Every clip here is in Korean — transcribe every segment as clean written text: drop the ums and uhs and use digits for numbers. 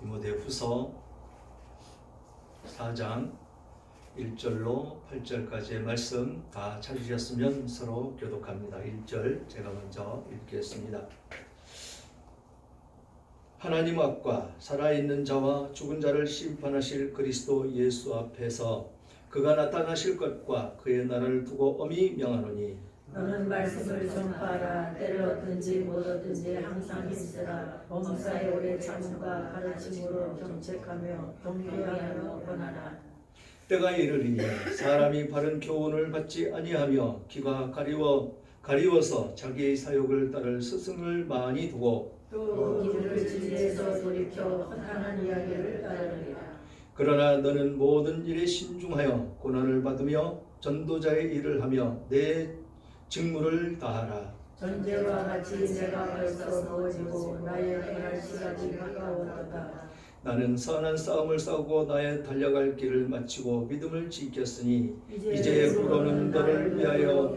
디모데후서 4장 1절로 8절까지의 말씀 다 찾으셨으면 서로 교독합니다. 1절 제가 먼저 읽겠습니다. 하나님 앞과 살아있는 자와 죽은 자를 심판하실 그리스도 예수 앞에서 그가 나타나실 것과 그의 나라를 두고 엄히 명하노니 너는 말씀을 전파하라. 때를 얻든지 못 얻든지 항상 힘쓰라. 범사에 오래 참음과 가르침으로 정책하며 동료하여 권하라. 때가 이르리니 사람이 바른 교훈을 받지 아니하며 귀가 가리워서 자기의 사욕을 따를 스승을 많이 두고 또 이들을 진리에서 돌이켜 허탄한 이야기를 따르리라. 그러나 너는 모든 일에 신중하여 고난을 받으며 전도자의 일을 하며 내 직무를 다하라. 전제와 같이 내가 벌써 누워지고 나의 떠날 시간이 가까웠도다. 나는 선한 싸움을 싸우고 나의 달려갈 길을 마치고 믿음을 지켰으니 이제 부로는 너를 위하여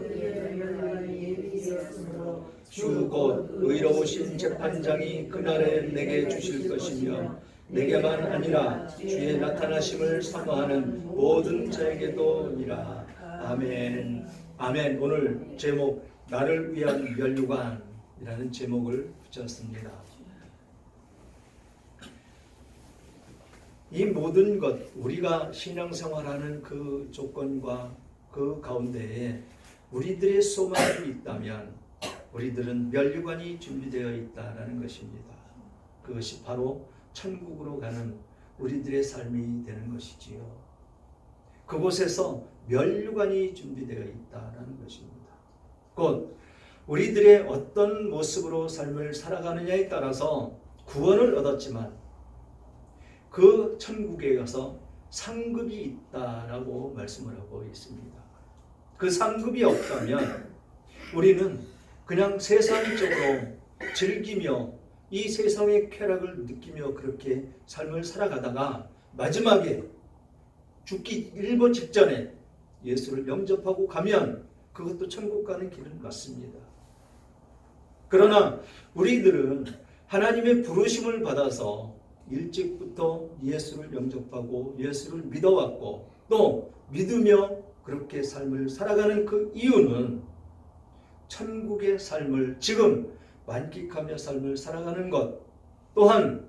주 곧 의로우신 재판장이 그날에 내게 주실 것이며 내게만 아니라 주의 나타나심을 사모하는 모든 자에게도니라. 아멘. 아멘. 오늘 제목 나를 위한 면류관이라는 제목을 붙였습니다. 이 모든 것, 우리가 신앙생활하는 그 조건과 그 가운데에 우리들의 소망이 있다면 우리들은 면류관이 준비되어 있다는 것입니다. 그것이 바로 천국으로 가는 우리들의 삶이 되는 것이지요. 그곳에서 면류관이 준비되어 있다는 것입니다. 곧 우리들의 어떤 모습으로 삶을 살아가느냐에 따라서 구원을 얻었지만 그 천국에 가서 상급이 있다라고 말씀을 하고 있습니다. 그 상급이 없다면 우리는 그냥 세상적으로 즐기며 이 세상의 쾌락을 느끼며 그렇게 삶을 살아가다가 마지막에 죽기 일보 직전에 예수를 영접하고 가면 그것도 천국 가는 길은 맞습니다. 그러나 우리들은 하나님의 부르심을 받아서 일찍부터 예수를 영접하고 예수를 믿어왔고 또 믿으며 그렇게 삶을 살아가는 그 이유는 천국의 삶을 지금 만끽하며 삶을 살아가는 것 또한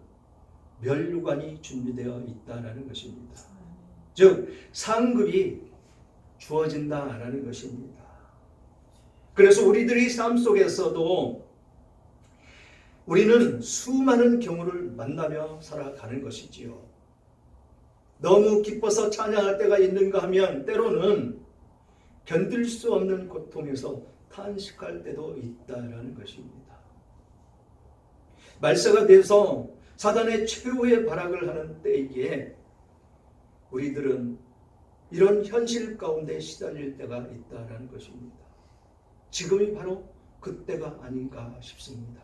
면류관이 준비되어 있다는 것입니다. 즉 상급이 주어진다라는 것입니다. 그래서 우리들의 삶 속에서도 우리는 수많은 경우를 만나며 살아가는 것이지요. 너무 기뻐서 찬양할 때가 있는가 하면 때로는 견딜 수 없는 고통에서 탄식할 때도 있다라는 것입니다. 말세가 돼서 사단의 최후의 발악을 하는 때이기에 우리들은 이런 현실 가운데 시달릴 때가 있다라는 것입니다. 지금이 바로 그때가 아닌가 싶습니다.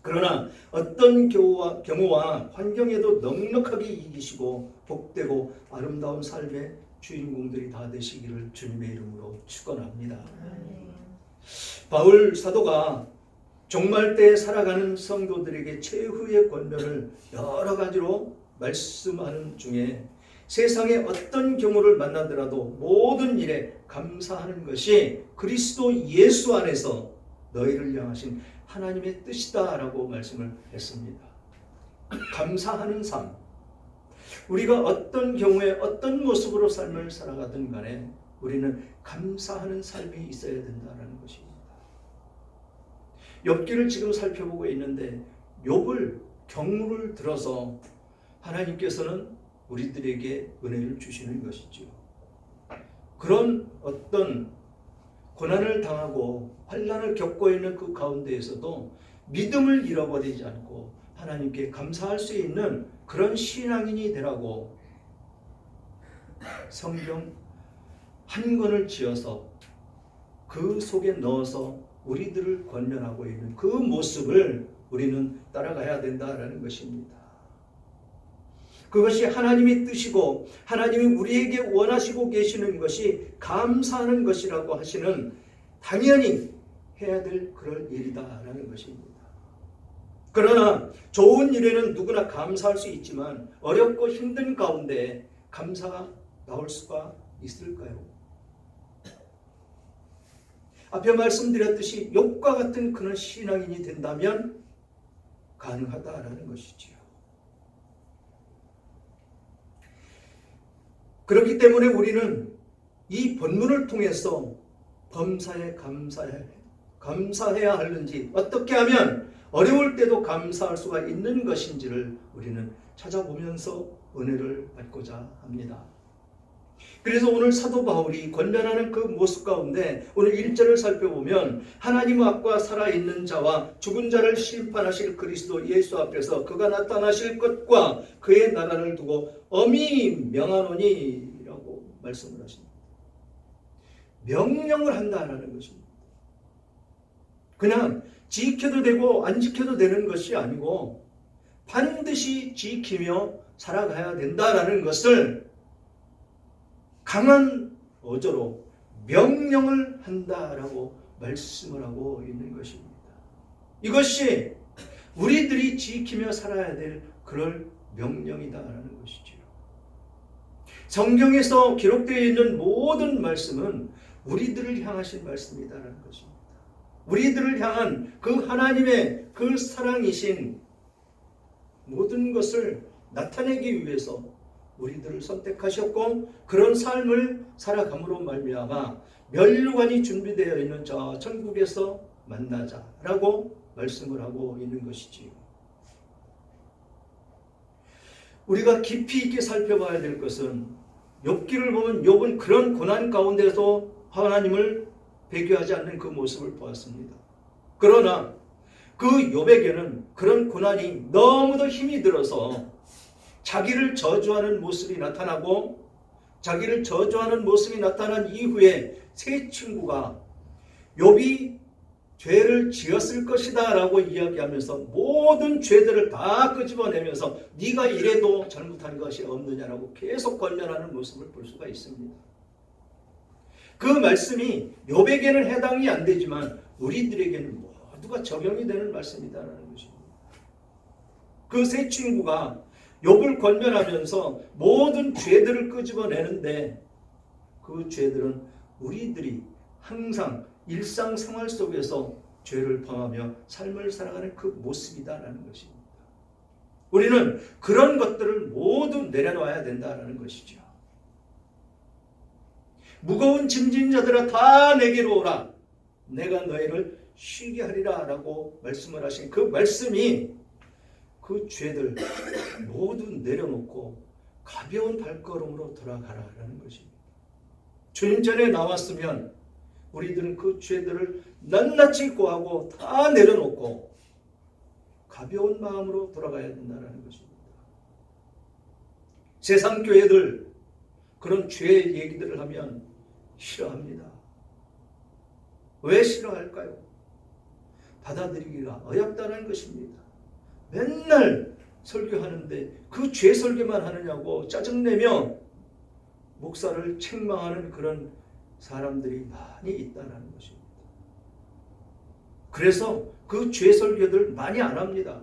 그러나 어떤 경우와 환경에도 넉넉하게 이기시고 복되고 아름다운 삶의 주인공들이 다 되시기를 주님의 이름으로 축원합니다. 바울 사도가 종말 때에 살아가는 성도들에게 최후의 권면을 여러 가지로 말씀하는 중에 세상에 어떤 경우를 만나더라도 모든 일에 감사하는 것이 그리스도 예수 안에서 너희를 향하신 하나님의 뜻이다라고 말씀을 했습니다. 감사하는 삶. 우리가 어떤 경우에 어떤 모습으로 삶을 살아가든 간에 우리는 감사하는 삶이 있어야 된다는 것입니다. 욥기를 지금 살펴보고 있는데 욥을 경우를 들어서 하나님께서는 우리들에게 은혜를 주시는 것이죠. 그런 어떤 고난을 당하고 환난을 겪고 있는 그 가운데에서도 믿음을 잃어버리지 않고 하나님께 감사할 수 있는 그런 신앙인이 되라고 성경 한 권을 지어서 그 속에 넣어서 우리들을 권면하고 있는 그 모습을 우리는 따라가야 된다라는 것입니다. 그것이 하나님의 뜻이고 하나님이 우리에게 원하시고 계시는 것이 감사하는 것이라고 하시는 당연히 해야 될 그럴 일이다라는 것입니다. 그러나 좋은 일에는 누구나 감사할 수 있지만 어렵고 힘든 가운데 감사가 나올 수가 있을까요? 앞에 말씀드렸듯이 욥과 같은 그런 신앙인이 된다면 가능하다라는 것이지요. 그렇기 때문에 우리는 이 본문을 통해서 범사에 감사해야 하는지, 어떻게 하면 어려울 때도 감사할 수가 있는 것인지를 우리는 찾아보면서 은혜를 받고자 합니다. 그래서 오늘 사도 바울이 권면하는 그 모습 가운데 오늘 1절을 살펴보면 하나님 앞과 살아있는 자와 죽은 자를 심판하실 그리스도 예수 앞에서 그가 나타나실 것과 그의 나라를 두고 엄히 명하노니 라고 말씀을 하십니다. 명령을 한다라는 것입니다. 그냥 지켜도 되고 안 지켜도 되는 것이 아니고 반드시 지키며 살아가야 된다라는 것을 강한 어조로 명령을 한다라고 말씀을 하고 있는 것입니다. 이것이 우리들이 지키며 살아야 될 그럴 명령이다라는 것이지요. 성경에서 기록되어 있는 모든 말씀은 우리들을 향하신 말씀이다라는 것입니다. 우리들을 향한 그 하나님의 그 사랑이신 모든 것을 나타내기 위해서 우리들을 선택하셨고 그런 삶을 살아감으로 말미암아 면류관이 준비되어 있는 저 천국에서 만나자라고 말씀을 하고 있는 것이지요. 우리가 깊이 있게 살펴봐야 될 것은 욥기를 보면 욥은 그런 고난 가운데서 하나님을 배교하지 않는 그 모습을 보았습니다. 그러나 그 욥에게는 그런 고난이 너무도 힘이 들어서 자기를 저주하는 모습이 나타나고 자기를 저주하는 모습이 나타난 이후에 세 친구가 욥이 죄를 지었을 것이다 라고 이야기하면서 모든 죄들을 다 끄집어내면서 네가 이래도 잘못한 것이 없느냐라고 계속 권면하는 모습을 볼 수가 있습니다. 그 말씀이 욥에게는 해당이 안 되지만 우리들에게는 모두가 적용이 되는 말씀이다라는 것입니다. 그 세 친구가 욥을 권면하면서 모든 죄들을 끄집어내는데 그 죄들은 우리들이 항상 일상생활 속에서 죄를 범하며 삶을 살아가는 그 모습이다라는 것입니다. 우리는 그런 것들을 모두 내려놔야 된다라는 것이죠. 무거운 짐진 자들아 다 내게로 오라 내가 너희를 쉬게 하리라 라고 말씀을 하신 그 말씀이 그 죄들 모두 내려놓고 가벼운 발걸음으로 돌아가라라는 것입니다. 주님 전에 나왔으면 우리들은 그 죄들을 낱낱이 고하고 다 내려놓고 가벼운 마음으로 돌아가야 된다는 것입니다. 세상 교회들 그런 죄 얘기들을 하면 싫어합니다. 왜 싫어할까요? 받아들이기가 어렵다는 것입니다. 맨날 설교하는데 그 죄 설교만 하느냐고 짜증내며 목사를 책망하는 그런 사람들이 많이 있다는 것입니다. 그래서 그 죄 설교들 많이 안 합니다.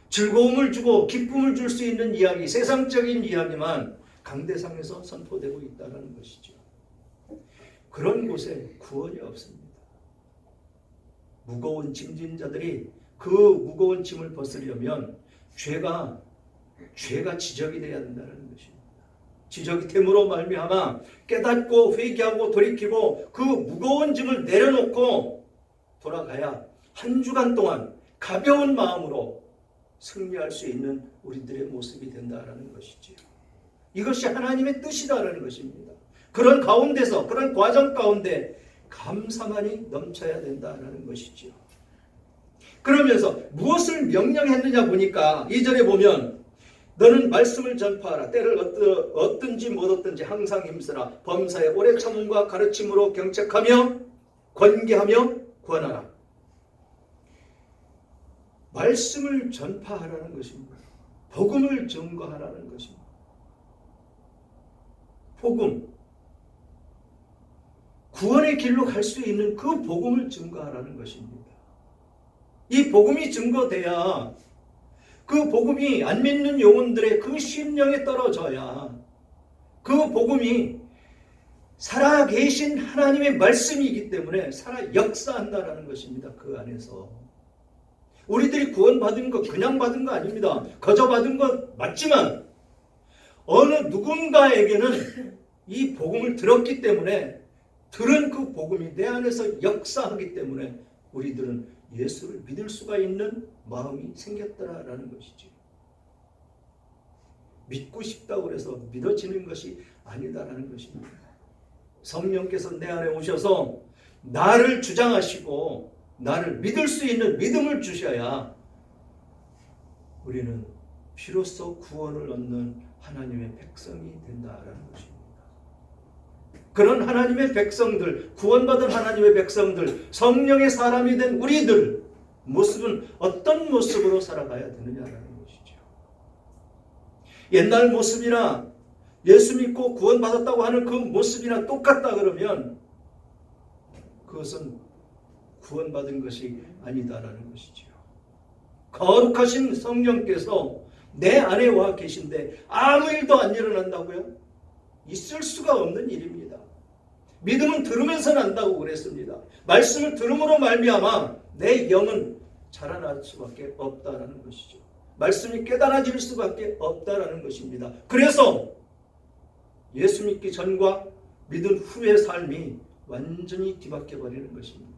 즐거움을 주고 기쁨을 줄 수 있는 이야기, 세상적인 이야기만 강대상에서 선포되고 있다는 것이죠. 그런 곳에 구원이 없습니다. 무거운 짐진 자들이 그 무거운 짐을 벗으려면 죄가 지적이 되어야 된다는 것입니다. 지적이 됨으로 말미암아 깨닫고 회개하고 돌이키고 그 무거운 짐을 내려놓고 돌아가야 한 주간 동안 가벼운 마음으로 승리할 수 있는 우리들의 모습이 된다는 것이지요. 이것이 하나님의 뜻이라는 것입니다. 그런 가운데서 그런 과정 가운데 감사만이 넘쳐야 된다는 것이지요. 그러면서 무엇을 명령했느냐 보니까 2절에 보면 너는 말씀을 전파하라. 때를 얻든지 못 얻든지 항상 힘쓰라. 범사에 오래 참음과 가르침으로 경책하며 권계하며 구원하라. 말씀을 전파하라는 것입니다. 복음을 증거하라는 것입니다. 복음, 구원의 길로 갈 수 있는 그 복음을 증거하라는 것입니다. 이 복음이 증거돼야 그 복음이 안 믿는 영혼들의 그 심령에 떨어져야 그 복음이 살아계신 하나님의 말씀이기 때문에 살아 역사한다라는 것입니다. 그 안에서 우리들이 구원받은 것 그냥 받은 거 아닙니다. 거저 받은 것 맞지만 어느 누군가에게는 이 복음을 들었기 때문에 들은 그 복음이 내 안에서 역사하기 때문에 우리들은 예수를 믿을 수가 있는 마음이 생겼더라라는 것이죠. 믿고 싶다고 해서 믿어지는 것이 아니다라는 것입니다. 성령께서 내 안에 오셔서 나를 주장하시고 나를 믿을 수 있는 믿음을 주셔야 우리는 비로소 구원을 얻는 하나님의 백성이 된다라는 것입니다. 그런 하나님의 백성들, 구원받은 하나님의 백성들, 성령의 사람이 된 우리들 모습은 어떤 모습으로 살아가야 되느냐라는 것이죠. 옛날 모습이나 예수 믿고 구원받았다고 하는 그 모습이나 똑같다 그러면 그것은 구원받은 것이 아니다라는 것이죠. 거룩하신 성령께서 내 안에 와 계신데 아무 일도 안 일어난다고요? 있을 수가 없는 일입니다. 믿음은 들으면서 난다고 그랬습니다. 말씀을 들음으로 말미암아 내 영은 자라날 수밖에 없다라는 것이죠. 말씀이 깨달아질 수밖에 없다라는 것입니다. 그래서 예수 믿기 전과 믿은 후의 삶이 완전히 뒤바뀌어 버리는 것입니다.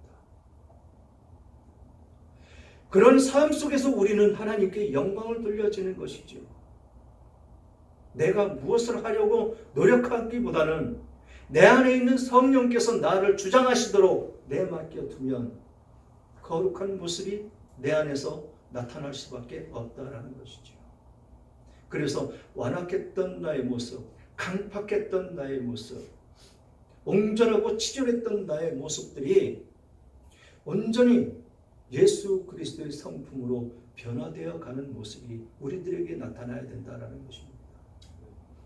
그런 삶 속에서 우리는 하나님께 영광을 돌려지는 것이죠. 내가 무엇을 하려고 노력하기보다는 내 안에 있는 성령께서 나를 주장하시도록 내맡겨 두면 거룩한 모습이 내 안에서 나타날 수밖에 없다라는 것이죠. 그래서 완악했던 나의 모습, 강팍했던 나의 모습, 옹졸하고 치졸했던 나의 모습들이 온전히 예수 그리스도의 성품으로 변화되어 가는 모습이 우리들에게 나타나야 된다는 것입니다.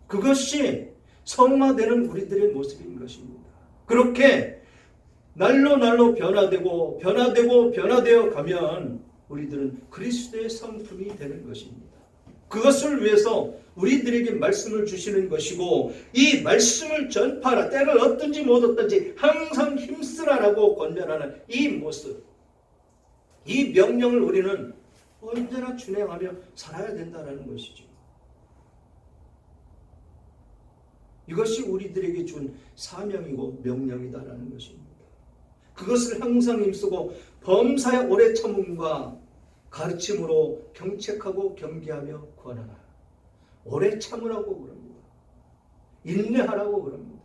그것이 성화되는 우리들의 모습인 것입니다. 그렇게 날로 변화되어 가면 우리들은 그리스도의 성품이 되는 것입니다. 그것을 위해서 우리들에게 말씀을 주시는 것이고 이 말씀을 전파하라. 때를 얻든지 못 얻든지 항상 힘쓰라라고 권면하는 이 모습, 이 명령을 우리는 언제나 준행하며 살아야 된다는 것이죠. 이것이 우리들에게 준 사명이고 명령이다라는 것입니다. 그것을 항상 힘쓰고 범사에 오래 참음과 가르침으로 경책하고 경계하며 권하라. 오래 참으라고 그럽니다. 인내하라고 그럽니다.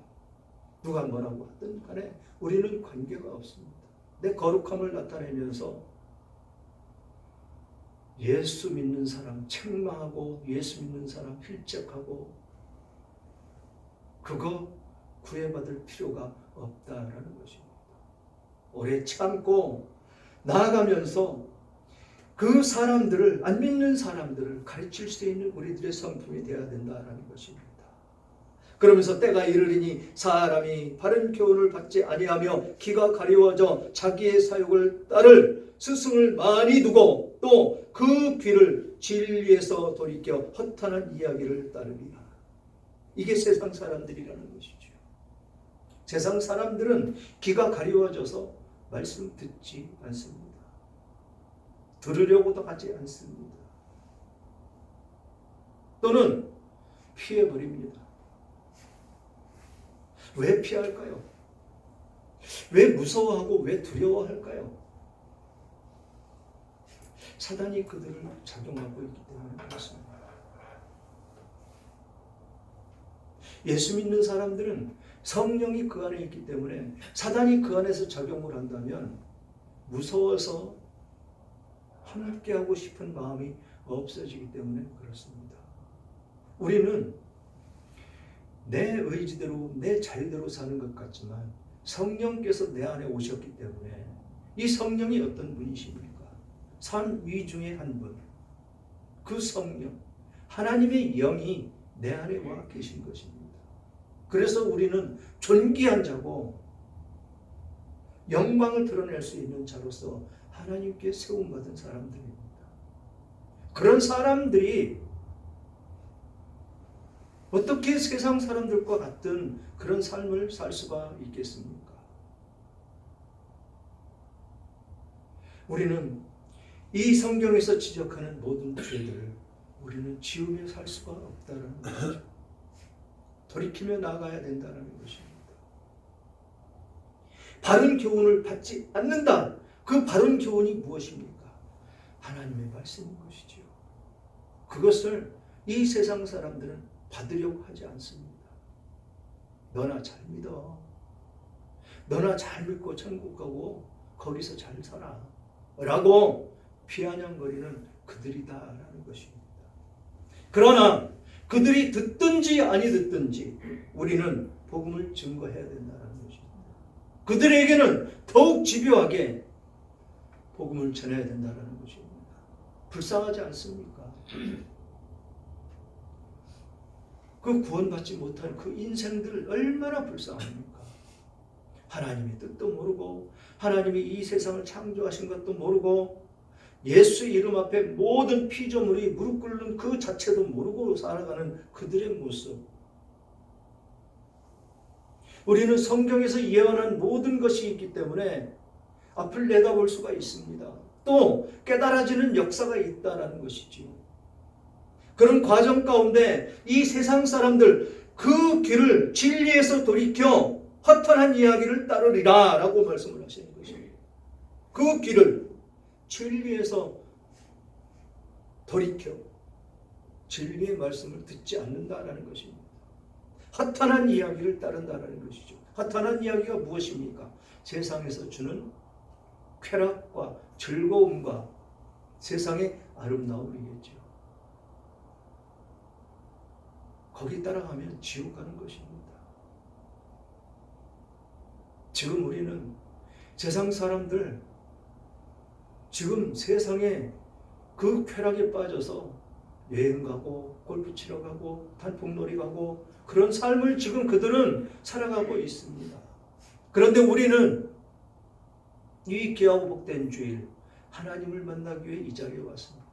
누가 뭐라고 하든 간에 우리는 관계가 없습니다. 내 거룩함을 나타내면서 예수 믿는 사람 책망하고 예수 믿는 사람 필적하고 그거 구애받을 필요가 없다라는 것입니다. 오래 참고 나아가면서 그 사람들을, 안 믿는 사람들을 가르칠 수 있는 우리들의 성품이 되어야 된다라는 것입니다. 그러면서 때가 이르리니 사람이 바른 교훈을 받지 아니하며 귀가 가리워져 자기의 사욕을 따를 스승을 많이 두고 또 그 귀를 진리에서 돌이켜 허탄한 이야기를 따르리라. 이게 세상 사람들이라는 것이죠. 세상 사람들은 귀가 가리워져서 말씀 듣지 않습니다. 들으려고도 하지 않습니다. 또는 피해버립니다. 왜 피할까요? 왜 무서워하고 왜 두려워할까요? 사단이 그들을 작용하고 있기 때문에 그렇습니다. 예수 믿는 사람들은 성령이 그 안에 있기 때문에 사단이 그 안에서 작용을 한다면 무서워서 함께하고 싶은 마음이 없어지기 때문에 그렇습니다. 우리는 내 의지대로 내 자유대로 사는 것 같지만 성령께서 내 안에 오셨기 때문에 이 성령이 어떤 분이십니까? 삼위 중에 한 분, 그 성령, 하나님의 영이 내 안에 와 계신 것입니다. 그래서 우리는 존귀한 자고 영광을 드러낼 수 있는 자로서 하나님께 세움받은 사람들입니다. 그런 사람들이 어떻게 세상 사람들과 같은 그런 삶을 살 수가 있겠습니까? 우리는 이 성경에서 지적하는 모든 죄들을 우리는 지우며 살 수가 없다는 것이죠. 돌이키며 나아가야 된다는 것입니다. 바른 교훈을 받지 않는다. 그 바른 교훈이 무엇입니까? 하나님의 말씀인 것이지요. 그것을 이 세상 사람들은 받으려고 하지 않습니다. 너나 잘 믿어. 너나 잘 믿고 천국 가고 거기서 잘 살아. 라고 비아냥거리는 그들이다라는 것입니다. 그러나 그들이 듣든지 아니 듣든지 우리는 복음을 증거해야 된다는 것입니다. 그들에게는 더욱 집요하게 복음을 전해야 된다는 것입니다. 불쌍하지 않습니까? 그 구원받지 못한 그 인생들 얼마나 불쌍합니까? 하나님의 뜻도 모르고 하나님이 이 세상을 창조하신 것도 모르고 예수 이름 앞에 모든 피조물이 무릎 꿇는 그 자체도 모르고 살아가는 그들의 모습. 우리는 성경에서 예언한 모든 것이 있기 때문에 앞을 내다볼 수가 있습니다. 또 깨달아지는 역사가 있다는 것이지요. 그런 과정 가운데 이 세상 사람들 그 길을 진리에서 돌이켜 허탄한 이야기를 따르리라 라고 말씀을 하시는 것입니다. 그 길을 진리에서 돌이켜 진리의 말씀을 듣지 않는다라는 것입니다. 허탄한 이야기를 따른다라는 것이죠. 허탄한 이야기가 무엇입니까? 세상에서 주는 쾌락과 즐거움과 세상의 아름다움이겠죠. 거기 따라가면 지옥 가는 것입니다. 지금 우리는 세상 사람들 지금 세상에 그 쾌락에 빠져서 여행 가고 골프 치러 가고 단풍놀이 가고 그런 삶을 지금 그들은 살아가고 있습니다. 그런데 우리는 이 귀하고 복된 주일 하나님을 만나기 위해 이 자리에 왔습니다.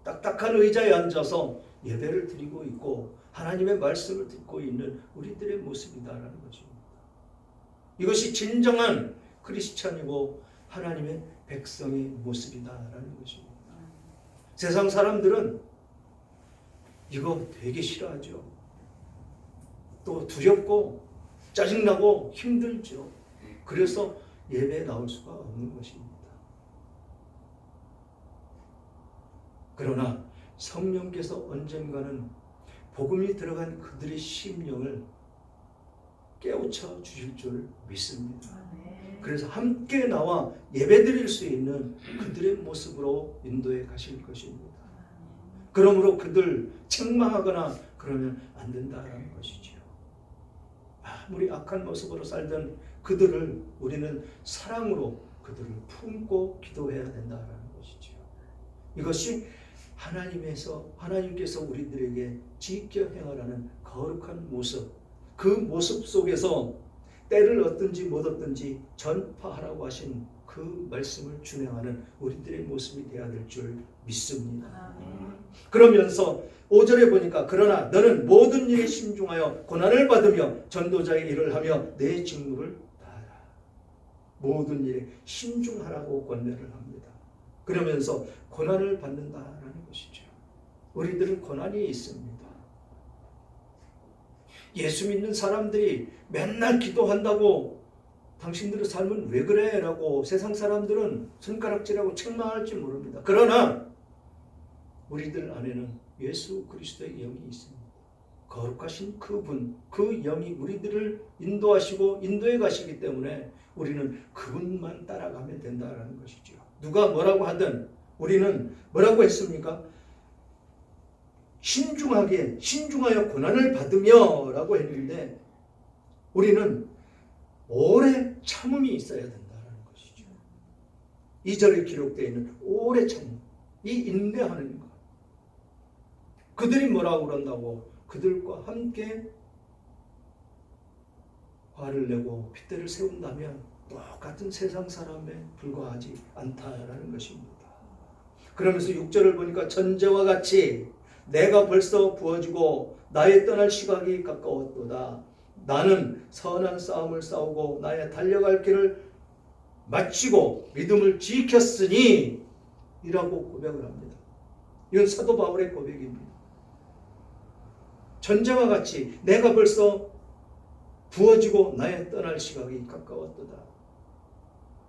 딱딱한 의자에 앉아서 예배를 드리고 있고 하나님의 말씀을 듣고 있는 우리들의 모습이다라는 것입니다. 이것이 진정한 크리스찬이고 하나님의 백성의 모습이다라는 것입니다. 세상 사람들은 이거 되게 싫어하죠. 또 두렵고 짜증나고 힘들죠. 그래서 예배에 나올 수가 없는 것입니다. 그러나 성령께서 언젠가는 복음이 들어간 그들의 심령을 깨우쳐 주실 줄 믿습니다. 그래서 함께 나와 예배드릴 수 있는 그들의 모습으로 인도해 가실 것입니다. 그러므로 그들 책망하거나 그러면 안 된다는 것이죠. 아무리 악한 모습으로 살던 그들을 우리는 사랑으로 그들을 품고 기도해야 된다는 것이죠. 이것이 하나님께서 우리들에게 지켜 행하라는 거룩한 모습, 그 모습 속에서 때를 얻든지 못 얻든지 전파하라고 하신 그 말씀을 준행하는 우리들의 모습이 되어야 될 줄 믿습니다. 그러면서 5절에 보니까 그러나 너는 모든 일에 신중하여 고난을 받으며 전도자의 일을 하며 내 직무를 다하라. 모든 일에 신중하라고 권면을 합니다. 그러면서 고난을 받는다라는 것이죠. 우리들은 고난이 있습니다. 예수 믿는 사람들이 맨날 기도한다고 당신들의 삶은 왜 그래? 라고 세상 사람들은 손가락질하고 책망할지 모릅니다. 그러나 우리들 안에는 예수 그리스도의 영이 있습니다. 거룩하신 그분, 그 영이 우리들을 인도하시고 인도해 가시기 때문에 우리는 그분만 따라가면 된다는 것이죠. 누가 뭐라고 하든 우리는 뭐라고 했습니까? 신중하여 고난을 받으며 라고 했는데 우리는 오래 참음이 있어야 된다는 것이죠. 2절에 기록되어 있는 오래 참음, 이 인내하는 것. 그들이 뭐라고 그런다고? 그들과 함께 화를 내고 핏대를 세운다면 똑같은 세상 사람에 불과하지 않다라는 것입니다. 그러면서 6절을 보니까 전제와 같이 내가 벌써 부어지고 나의 떠날 시각이 가까웠도다. 나는 선한 싸움을 싸우고 나의 달려갈 길을 마치고 믿음을 지켰으니 이라고 고백을 합니다. 이건 사도 바울의 고백입니다. 전제와 같이 내가 벌써 부어지고 나의 떠날 시각이 가까웠도다.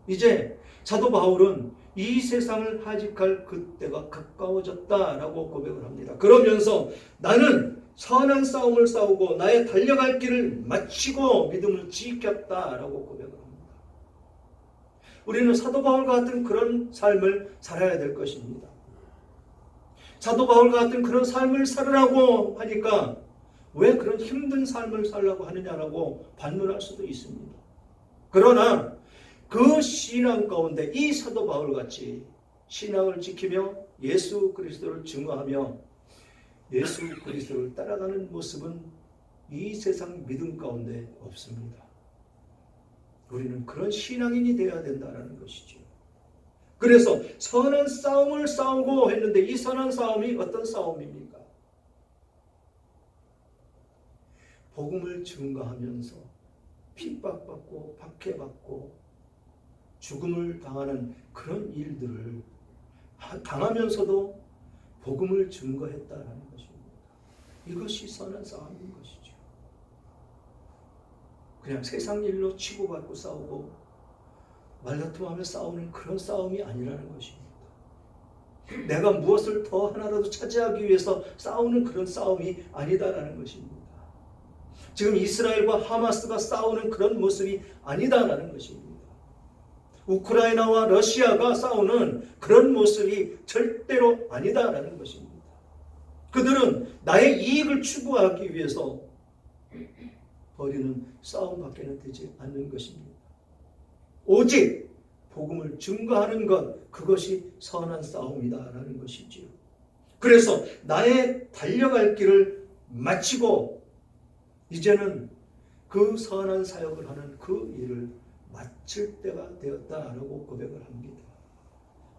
이제 사도 바울은 이 세상을 하직할 그때가 가까워졌다라고 고백을 합니다. 그러면서 나는 선한 싸움을 싸우고 나의 달려갈 길을 마치고 믿음을 지켰다라고 고백을 합니다. 우리는 사도 바울과 같은 그런 삶을 살아야 될 것입니다. 사도 바울과 같은 그런 삶을 살으라고 하니까 왜 그런 힘든 삶을 살라고 하느냐라고 반문할 수도 있습니다. 그러나 그 신앙 가운데 이 사도 바울같이 신앙을 지키며 예수 그리스도를 증거하며 예수 그리스도를 따라가는 모습은 이 세상 믿음 가운데 없습니다. 우리는 그런 신앙인이 되어야 된다는 것이죠. 그래서 선한 싸움을 싸우고 했는데 이 선한 싸움이 어떤 싸움입니까? 복음을 증거하면서 핍박받고 박해받고 죽음을 당하는 그런 일들을 당하면서도 복음을 증거했다는 것입니다. 이것이 선한 싸움인 것이죠. 그냥 세상 일로 치고받고 싸우고 말다툼하며 싸우는 그런 싸움이 아니라는 것입니다. 내가 무엇을 더 하나라도 차지하기 위해서 싸우는 그런 싸움이 아니다라는 것입니다. 지금 이스라엘과 하마스가 싸우는 그런 모습이 아니다라는 것입니다. 우크라이나와 러시아가 싸우는 그런 모습이 절대로 아니다라는 것입니다. 그들은 나의 이익을 추구하기 위해서 벌이는 싸움밖에는 되지 않는 것입니다. 오직 복음을 증거하는 것, 그것이 선한 싸움이다라는 것이지요. 그래서 나의 달려갈 길을 마치고 이제는 그 선한 사역을 하는 그 일을 마칠 때가 되었다라고 고백을 합니다.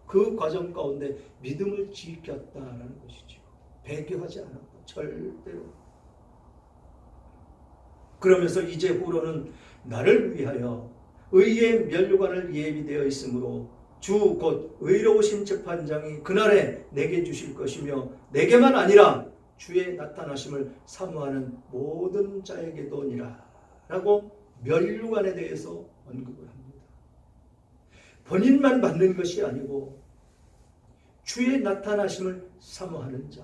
그 과정 가운데 믿음을 지켰다라는 것이죠. 배교하지 않았고 절대로. 그러면서 이제 후로는 나를 위하여 의의 면류관을 예비되어 있으므로 주 곧 의로우신 재판장이 그날에 내게 주실 것이며 내게만 아니라 주의 나타나심을 사모하는 모든 자에게도니라 라고 면류관에 대해서 언급을 합니다. 본인만 받는 것이 아니고 주의 나타나심을 사모하는 자,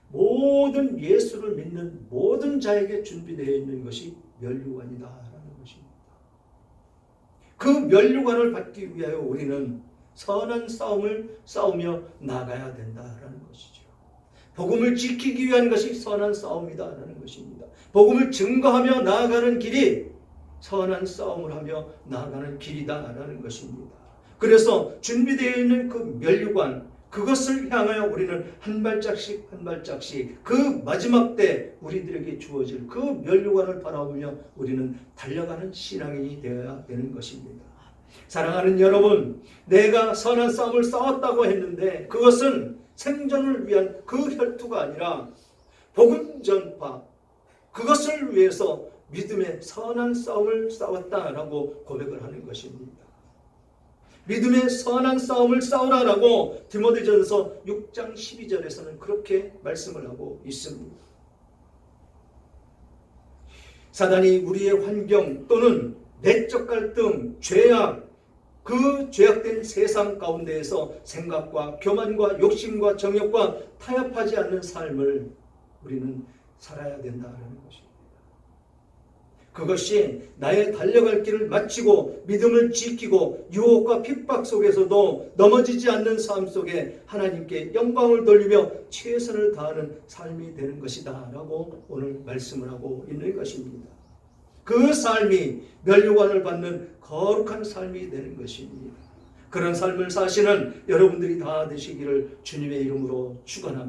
모든 예수를 믿는 모든 자에게 준비되어 있는 것이 면류관이다라는 것입니다. 그 면류관을 받기 위하여 우리는 선한 싸움을 싸우며 나가야 된다라는 것이죠. 복음을 지키기 위한 것이 선한 싸움이다라는 것입니다. 복음을 증거하며 나아가는 길이 선한 싸움을 하며 나아가는 길이다라는 것입니다. 그래서 준비되어 있는 그 면류관, 그것을 향하여 우리는 한 발짝씩 한 발짝씩 그 마지막 때 우리들에게 주어질 그 면류관을 바라보며 우리는 달려가는 신앙인이 되어야 되는 것입니다. 사랑하는 여러분, 내가 선한 싸움을 싸웠다고 했는데 그것은 생존을 위한 그 혈투가 아니라 복음 전파, 그것을 위해서 믿음의 선한 싸움을 싸웠다라고 고백을 하는 것입니다. 믿음의 선한 싸움을 싸우라라고 디모데전서 6장 12절에서는 그렇게 말씀을 하고 있습니다. 사단이 우리의 환경 또는 내적 갈등, 죄악, 그 죄악된 세상 가운데에서 생각과 교만과 욕심과 정욕과 타협하지 않는 삶을 우리는 살아야 된다는 것입니다. 그것이 나의 달려갈 길을 마치고 믿음을 지키고 유혹과 핍박 속에서도 넘어지지 않는 삶 속에 하나님께 영광을 돌리며 최선을 다하는 삶이 되는 것이다 라고 오늘 말씀을 하고 있는 것입니다. 그 삶이 면류관을 받는 거룩한 삶이 되는 것입니다. 그런 삶을 사시는 여러분들이 다 되시기를 주님의 이름으로 축원합니다.